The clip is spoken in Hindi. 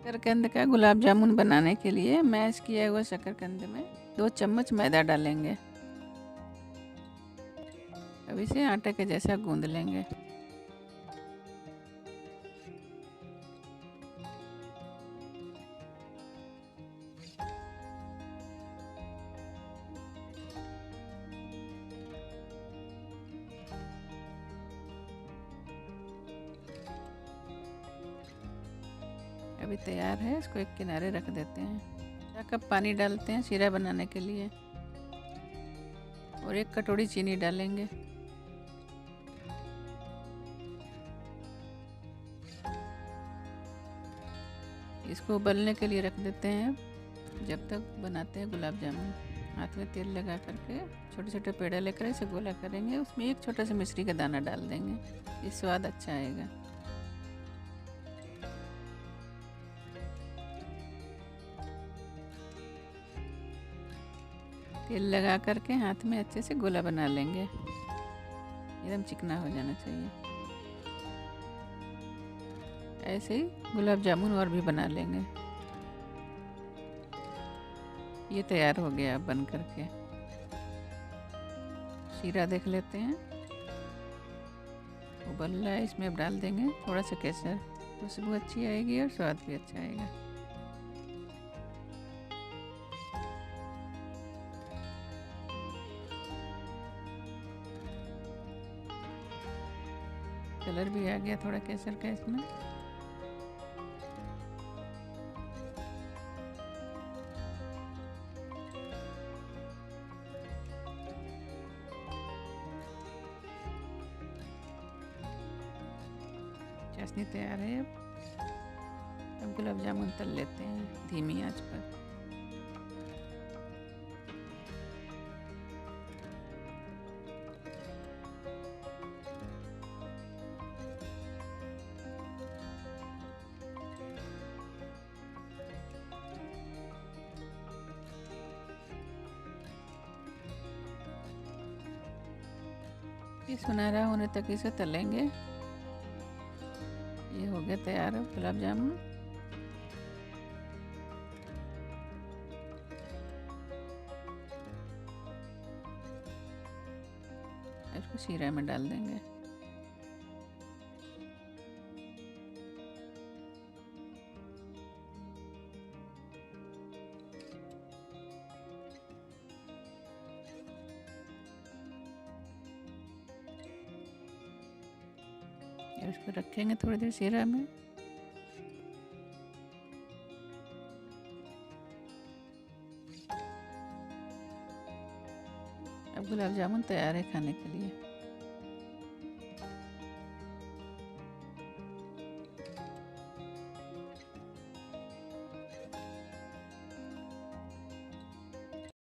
शकरकंद का गुलाब जामुन बनाने के लिए मैश किया हुआ शकरकंद में 2 चम्मच मैदा डालेंगे। अब इसे आटे के जैसा गूंद लेंगे। अभी तैयार है, इसको एक किनारे रख देते हैं। 1 कप पानी डालते हैं शीरा बनाने के लिए और 1 कटोरी चीनी डालेंगे। इसको उबलने के लिए रख देते हैं जब तक बनाते हैं गुलाब जामुन। हाथ में तेल लगा करके छोटे छोटे पेड़े लेकर इसे गोला करेंगे, उसमें एक छोटा सा मिश्री का दाना डाल देंगे, इससे स्वाद अच्छा आएगा। तेल लगा करके हाथ में अच्छे से गोला बना लेंगे, एकदम चिकना हो जाना चाहिए। ऐसे ही गुलाब जामुन और भी बना लेंगे। ये तैयार हो गया अब बन करके। शीरा देख लेते हैं, उबल रहा है, इसमें अब डाल देंगे थोड़ा सा केसर, खुशबू अच्छी आएगी और स्वाद भी अच्छा आएगा। कलर भी आ गया थोड़ा केसर का इसमें। चाशनी तैयार है। अब गुलाब जामुन तल लेते हैं धीमी आंच पर। ये सुनहरा होने तक इसे तलेंगे। ये हो गया तैयार है गुलाब जामुन। इसको शीरा में डाल देंगे। और इसको रखेंगे थोड़ी देर शीरा में। अब गुलाब जामुन तैयार है खाने के लिए।